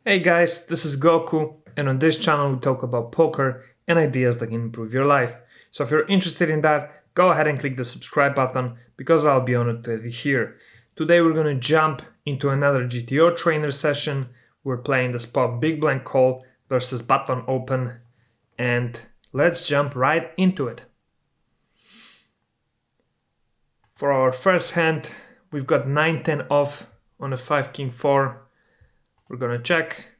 Hey guys, this is Goku, and on this channel we talk about poker and ideas that can improve your life. So if you're interested in that, go ahead and click the subscribe button because I'll be honored to have you here. Today we're gonna jump into another GTO trainer session. We're playing the spot big blind call versus button open, and let's jump right into it. For our first hand, we've got 9-10 off on a 5 king 4. We're gonna check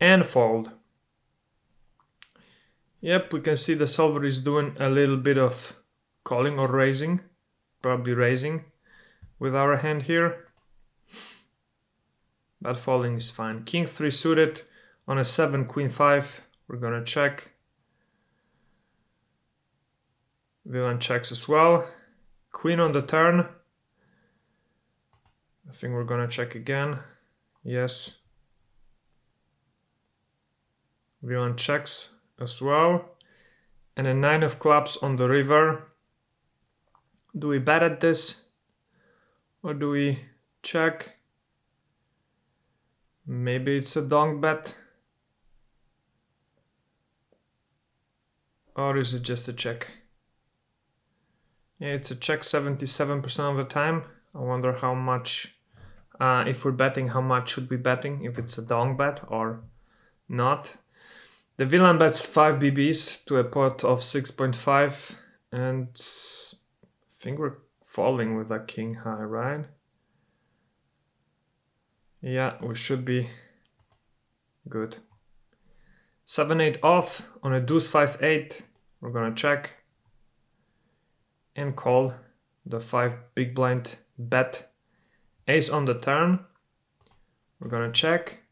and fold. Yep, we can see the solver is doing a little bit of calling or raising, probably raising with our hand here, but folding is fine. King 3 suited on a 7 queen 5, we're gonna check. Villain checks as well. Queen on the turn, I think we're gonna check again. Yes. Villain checks as well. And a 9 of clubs on the river. Do we bet at this? Or do we check? Maybe it's a donk bet. Or is it just a check? Yeah, it's a check 77% of the time. I wonder how much, if we're betting, how much should we be betting? If it's a donk bet or not. The villain bets 5 BBs to a pot of 6.5, and I think we're folding with a king high, right? Yeah, we should be good. 7-8 off on a deuce 5-8. We're gonna check and call the 5 big blind bet. Ace on the turn. We're gonna check.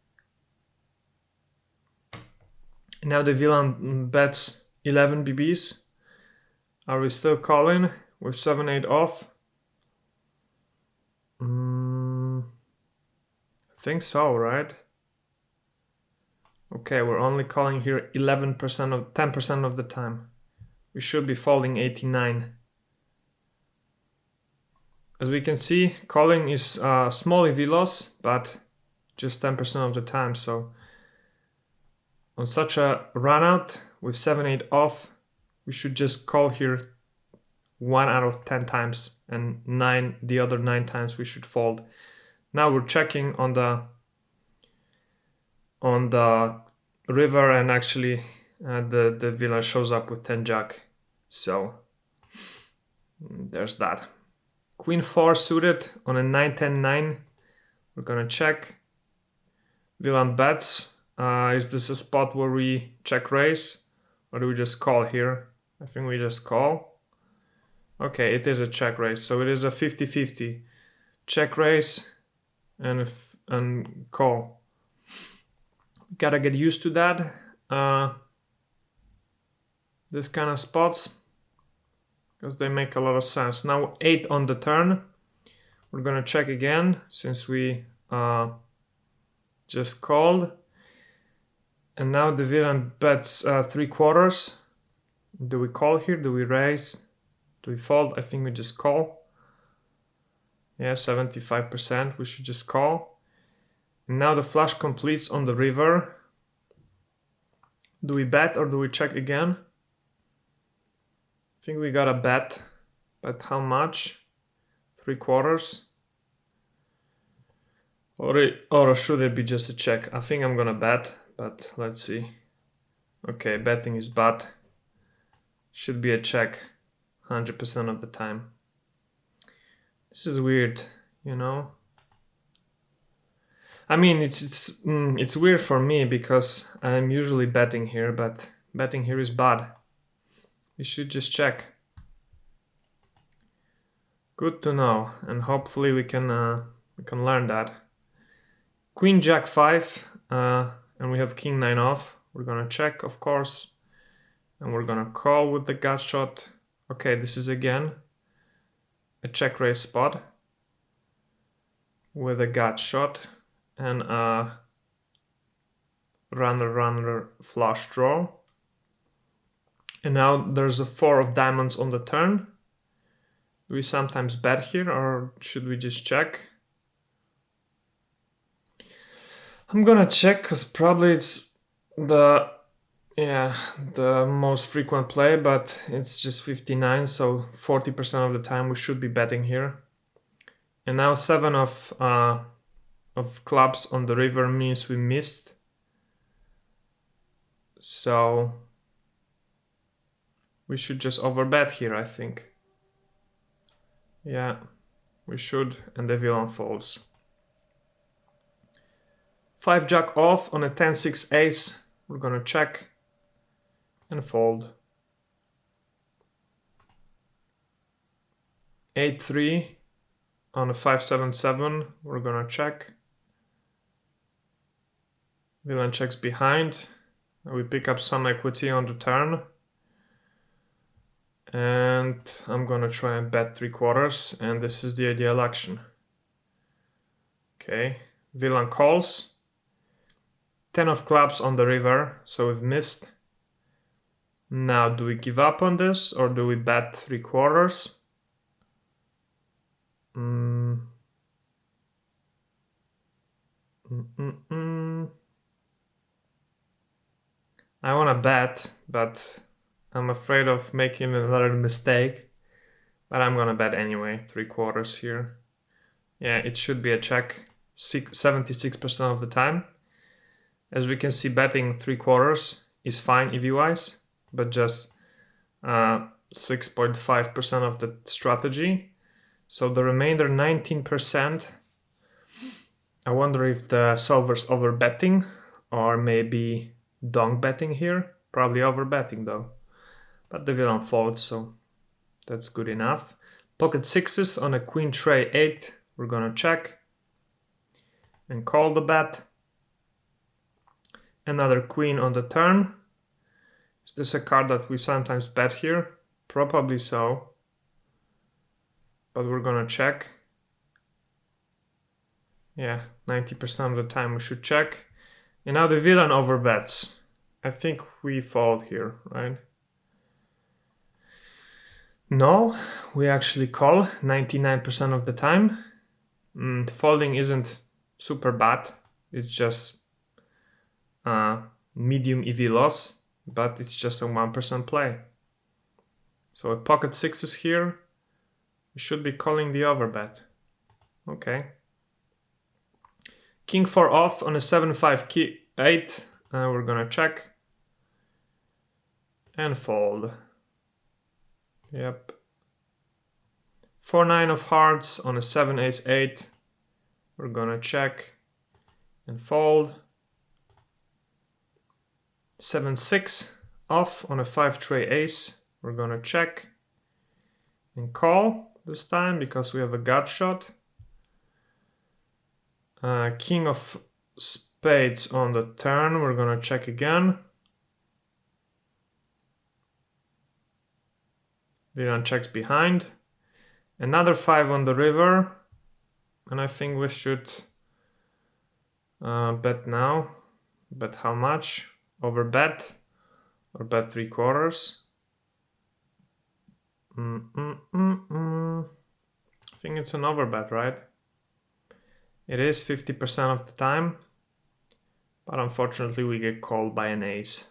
Now the villain bets 11 BBs. Are we still calling with 7-8 off? I think so, right? Okay, we're only calling here 11% of 10% of the time. We should be folding 89. As we can see, calling is small EV loss, but just 10% of the time. So on such a run out with 7-8 off, we should just call here 1 out of 10 times, and the other 9 times we should fold. Now we're checking on the river, and actually the villain shows up with 10 jack. So there's that. Queen 4 suited on a 9-10-9. We're gonna check. Villain bets. Is this a spot where we check raise, or do we just call here? I think we just call. Okay, it is a check raise, so it is a 50-50. Check raise and call. Gotta get used to that. This kind of spots, because they make a lot of sense. Now 8 on the turn. We're gonna check again since we just called. And now the villain bets 3/4. Do we call here? Do we raise? Do we fold? I think we just call. Yeah, 75%. We should just call. And now the flush completes on the river. Do we bet or do we check again? I think we got a bet. But how much? 3/4. Or should it be just a check? I think I'm gonna bet, but let's see. Okay, betting is bad. Should be a check 100% of the time. This is weird, you know? I mean, it's weird for me because I'm usually betting here, but betting here is bad. We should just check. Good to know, and hopefully we can learn that. Queen Jack 5, and we have King 9 off. We're gonna check, of course, and we're gonna call with the gut shot. Okay, this is again a check raise spot with a gut shot and a runner flush draw. And now there's a 4 of diamonds on the turn. Do we sometimes bet here, or should we just check? I'm gonna check because probably it's the most frequent play, but it's just 59, so 40% of the time we should be betting here. And now 7 of clubs on the river means we missed. So we should just overbet here, I think. Yeah, we should, and the villain folds. 5 jack off on a 10-6 ace. We're gonna check and fold. 8-3 on a 5-7-7. We're gonna check. Villain checks behind. We pick up some equity on the turn. And I'm gonna try and bet 3/4, and this is the ideal action. Okay, villain calls. 10 of clubs on the river, so we've missed. Now, do we give up on this or do we bet 3/4? I want to bet, but I'm afraid of making another mistake. But I'm gonna bet anyway, 3/4 here. Yeah, it should be a check 76% of the time. As we can see, betting 3/4 is fine EV-wise, but just 6.5% of the strategy. So the remainder 19%, I wonder if the solver's overbetting or maybe donk betting here. Probably overbetting though. But the villain folds, so that's good enough. Pocket sixes on a queen tray 8. We're gonna check and call the bet. Another queen on the turn. Is this a card that we sometimes bet here? Probably so. But we're gonna check. Yeah, 90% of the time we should check. And now the villain overbets. I think we fold here, right? No, we actually call 99% of the time. Folding isn't super bad. It's just medium EV loss, but it's just a 1% play. So with pocket sixes here, we should be calling the overbet. Okay. King 4 off on a 7-5 key 8. We're gonna check and fold. Yep. 4-9 of hearts on a 7-ace-8. We're gonna check and fold. 7-6 off on a 5-tray ace. We're gonna check and call this time because we have a gut shot. King of spades on the turn. We're gonna check again. Villain checks behind. Another 5 on the river. And I think we should bet now. Bet how much? Overbet or bet 3/4? I think it's an overbet, right? It is 50% of the time, but unfortunately we get called by an ace.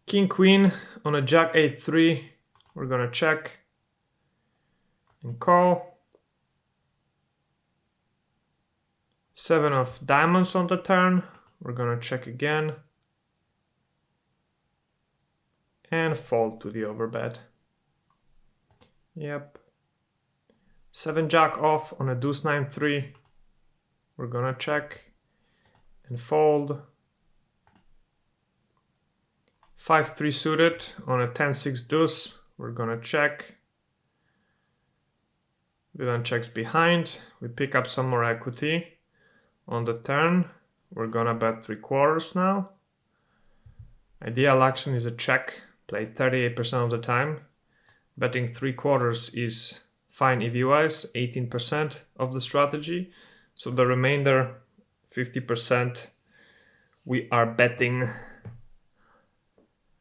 King queen on a jack 8-3. We're gonna check and call. 7 of diamonds on the turn. We're gonna check again and fold to the overbet. Yep. 7 jack off on a deuce 9-3. We're gonna check and fold. 5-3 suited on a 10-6 deuce. We're gonna check. Villain checks behind. We pick up some more equity on the turn. We're gonna bet 3/4 now. Ideal action is a check, played 38% of the time. Betting 3/4 is fine EV-wise, 18% of the strategy. So the remainder, 50%, we are betting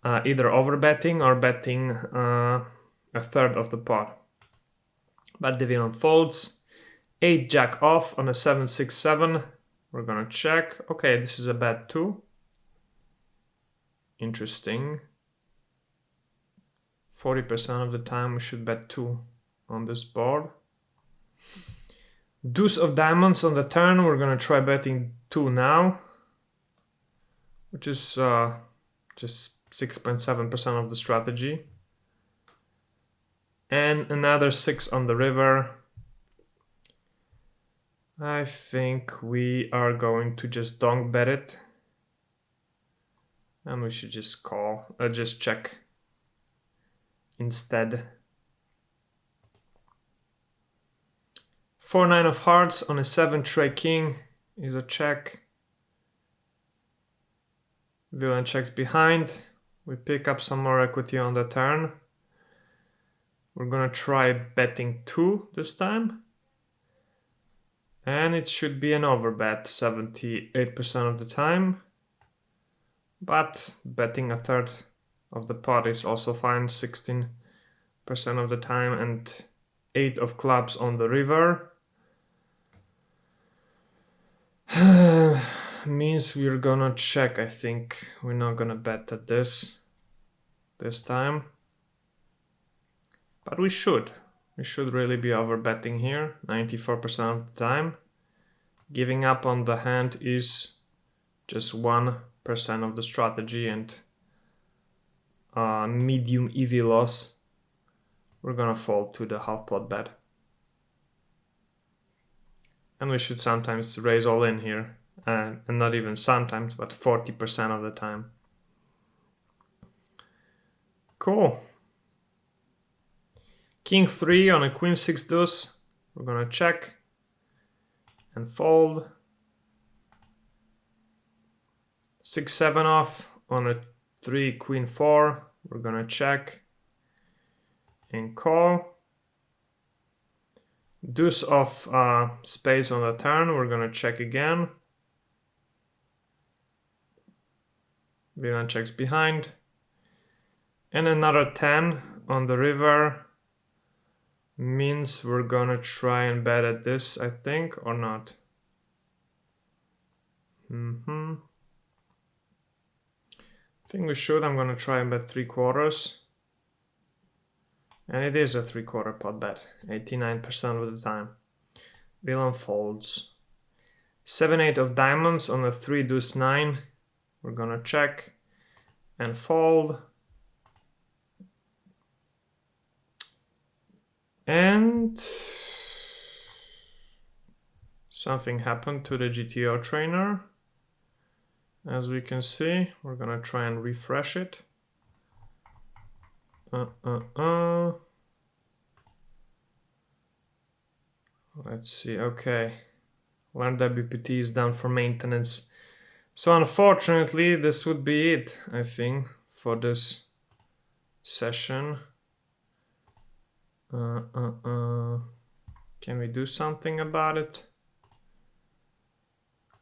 either overbetting or betting a third of the pot. But the villain folds, 8 jack off on a 7-6-7. We're gonna check. Okay, this is a bet too. Interesting. 40% of the time we should bet 2 on this board. Deuce of diamonds on the turn. We're gonna try betting 2 now, which is just 6.7% of the strategy. And another 6 on the river. I think we are going to just donk bet it. And we should just call, just check instead. 4-9 of hearts on a 7 tray king is a check. Villain checks behind. We pick up some more equity on the turn. We're gonna try betting 2 this time. And it should be an overbet 78% of the time. But betting a third of the pot is also fine, 16% of the time, and 8 of clubs on the river. Means we're gonna check, I think. We're not gonna bet at this time. But we should. We should really be overbetting here, 94% of the time. Giving up on the hand is just 1% of the strategy, and medium EV loss. We're gonna fold to the half pot bet. And we should sometimes raise all in here. And not even sometimes, but 40% of the time. Cool. King 3 on a queen 6 deuce. We're gonna check and fold. 6-7 off on a 3 queen 4. We're gonna check and call. Deuce of spades on the turn. We're gonna check again. Villain checks behind. And another 10 on the river. Means we're gonna try and bet at this, I think, or not. I think we should. I'm gonna try and bet 3/4. And it is a 3/4 pot bet, 89% of the time. Villain folds. 7-8 of diamonds on a 3 deuce 9. We're gonna check and fold. And something happened to the GTO trainer. As we can see, we're gonna try and refresh it. Let's see, okay. Learn WPT is down for maintenance. So unfortunately, this would be it, I think, for this session. Can we do something about it?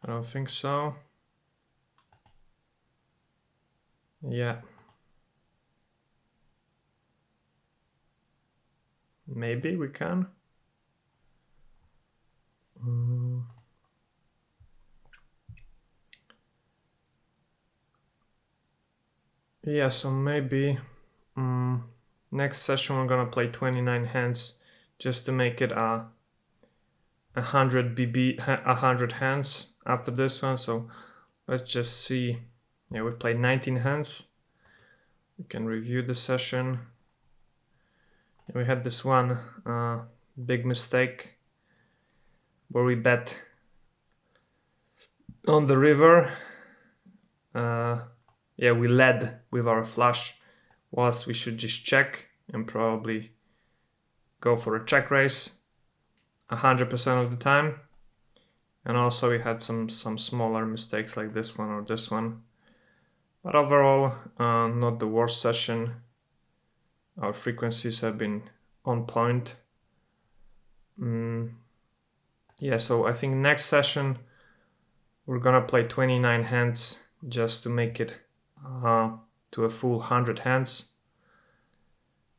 I don't think so. Yeah. Maybe we can. Yeah, so maybe next session we're gonna play 29 hands just to make it 100 hands after this one. So let's just see. Yeah, we played 19 hands. We can review the session. We had this one big mistake where we bet on the river. Yeah, we led with our flush, whilst we should just check and probably go for a check raise 100% of the time. And also we had some smaller mistakes like this one or this one. But overall, not the worst session. Our frequencies have been on point. Yeah, so I think next session we're gonna play 29 hands just to make it to a full 100 hands.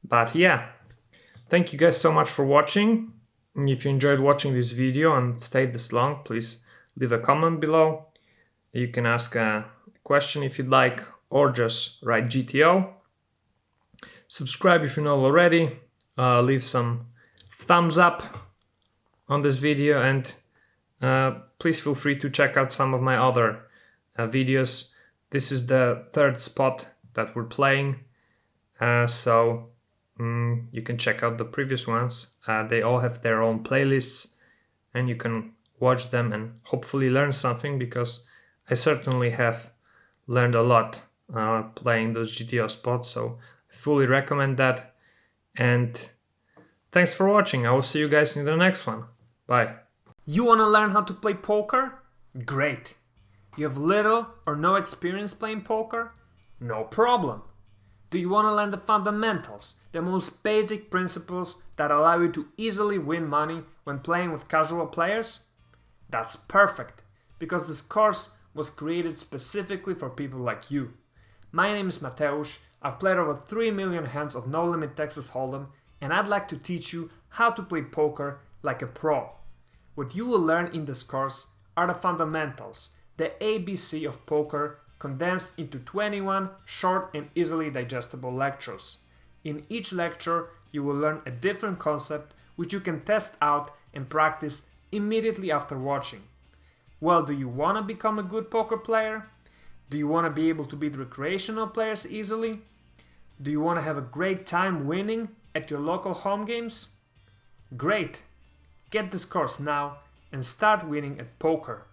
But yeah, thank you guys so much for watching. If you enjoyed watching this video and stayed this long, please leave a comment below. You can ask a question if you'd like, or just write GTO. Subscribe if you're not already. Leave some thumbs up on this video, and please feel free to check out some of my other videos. This is the third spot that we're playing, so you can check out the previous ones. They all have their own playlists, and you can watch them and hopefully learn something, because I certainly have learned a lot playing those GTO spots, so I fully recommend that. And thanks for watching. I will see you guys in the next one. Bye. You want to learn how to play poker? Great. You have little or no experience playing poker? No problem. Do you want to learn the fundamentals, the most basic principles that allow you to easily win money when playing with casual players? That's perfect, because this course was created specifically for people like you. My name is Mateusz. I've played over 3 million hands of No Limit Texas Hold'em, and I'd like to teach you how to play poker like a pro. What you will learn in this course are the fundamentals, the ABC of poker, condensed into 21 short and easily digestible lectures. In each lecture, you will learn a different concept which you can test out and practice immediately after watching. Well, do you want to become a good poker player? Do you want to be able to beat recreational players easily? Do you want to have a great time winning at your local home games? Great! Get this course now and start winning at poker.